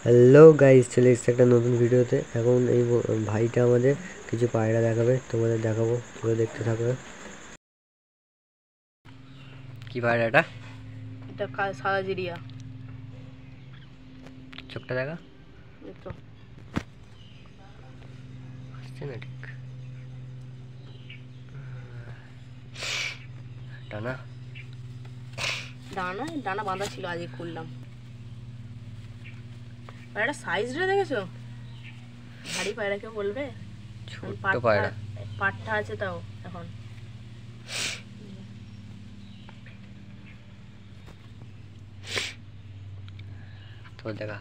Hello guys, চলে এসেছে একটা নতুন ভিডিওতে। এখন এই ভাইটা আমাদের কিছু পায়রা দেখাবে, তোমাদের দেখাবো, তোমরা দেখতে থাকবে। কি পায়রা এটা? এটা সাদা জিরিয়া। চোখটা দেখা, দেখো আসছে না ঠিক। ডানা ডানা ডানা বাঁধা ছিল, আজকে খুললাম। পায়রাটা সাইজটা দেখেছো? ভারী পায়রা কেউ বলবে? ছোট্ট পায়রা, পাটটা আছে তাও এখন। তো দেখা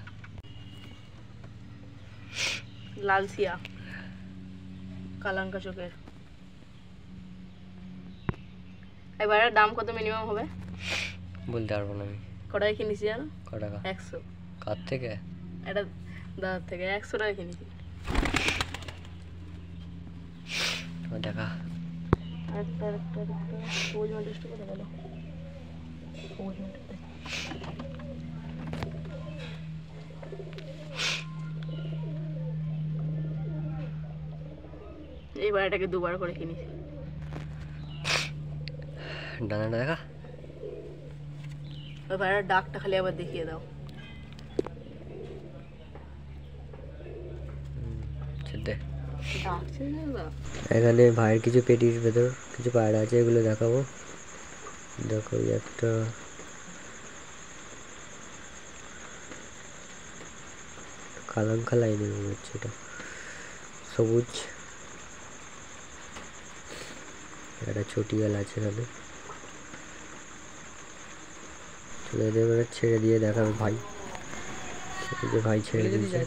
লাল সিয়া, কালাঙ্কা চোখের। এই পায়রার দাম কত মিনিমাম হবে বলতে পারবো না আমি। কটায় কিনেছি জানো? ক টাকা? 100। কার থেকে? এটা দাদার থেকে 100 টাকা কিনেছি। তো দেখা একটা সবুজ মেটেস্ট করে গেল। সবুজ মেটেস্ট এই বাড়িটাকে দুবার করে কিনেছি। ডানাটা দেখা, ওই বাড়িটার ডাকটা খালি আবার দেখিয়ে দাও। এখানে ভাইয়ের কিছু পেটির ভেতর কিছু পায়রা আছে, এগুলো দেখাবো। দেখো একটা কালাঙ্কা লাইনের মনে হচ্ছে, এটা সবুজ। একটা চটিয়াল আছে এখানে। চলে এদের এবারে ছেড়ে দিয়ে দেখাবে ভাই। এই যে ভাই ছেড়ে দিয়েছে।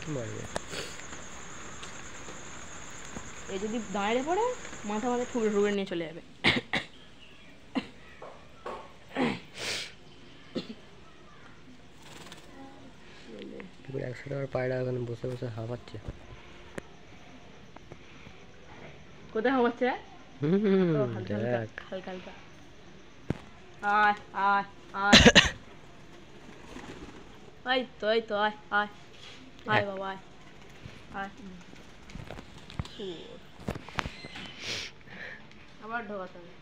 এই যদি দাঁড়িয়ে পড়ে মাথা মাথা ঠুকরে ঠুকরে নিয়ে চলে যাবে। 100 টাকার পায়রা এখানে বসে বসে হাঁপাচ্ছে। কোথায় হাঁপাচ্ছে? হালকা হালকা। আয় আয় আয়। এই তো আয় আয় আয় বাবা আয় আয়। আবার ঢোকাতে হবে।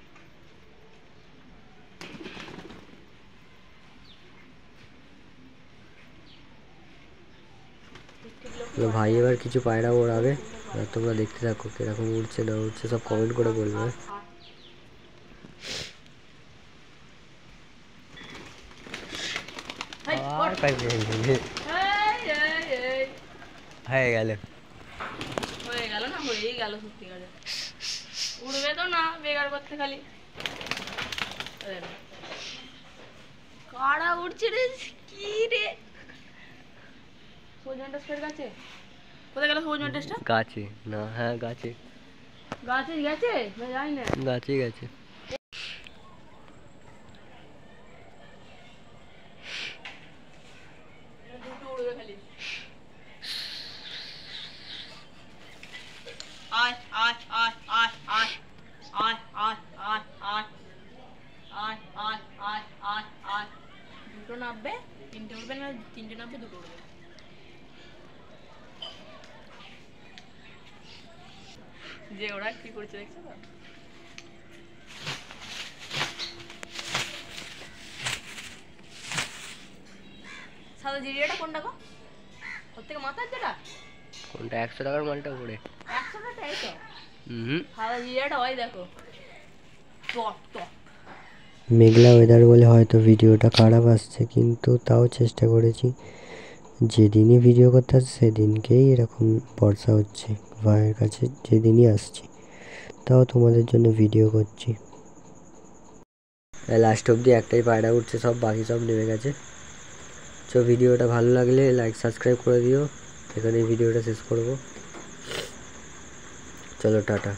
ভাই এবার কিছু পায়রা ওড়াবে, তোমরা দেখতে থাকো কিরকম উড়ছে না উড়ছে, সব কমেন্ট করে বলবে। হয়ে গেল না, হয়েই গেল সত্যিকারে। উড়বে তো না বেকার করতে খালি। কারা উড়ছে রে, কি রে? সবুজ মেন্টাসের গাছে কোথায় গেল? সবুজ মেন্টাসটা গাছে না, হ্যাঁ গাছে গাছে গেছে না, জানি না। গাছে গেছে। দুটো উড়বে খালি। আয় আয় আয় আয় আয় আয় আয় আয় আয় আয় আয় আয় আয় আয়। দুটো নামবে, তিনটে উঠবে না, তিনটে নামবে, দুটো উঠবে। যে ওরা কি করছে দেখছো তো? সাদা জিরিয়াটা কোনটা গো? ওর থেকে মাথার যেটা কোনটা? 100 টাকার মালটা উপরে 100 টাকা। এই তো সাদা জিরিয়াটা, ওই দেখো টপ টপ। মেঘলা ওয়েদার বলে হয়তো ভিডিওটা খারাপ আসছে, কিন্তু তাও চেষ্টা করেছি। যেদিনই ভিডিও করতে আসছে সেদিনকেই এরকম বর্ষা হচ্ছে ভাইয়ের কাছে, যেদিনই আসছি। তাও তোমাদের জন্য ভিডিও করছি। লাস্ট অবধি একটাই পায়রা উঠছে, সব বাকি সব নেমে গেছে। তো ভিডিওটা ভালো লাগলে লাইক সাবস্ক্রাইব করে দিও। এখানে ভিডিওটা শেষ করব। চলো টাটা।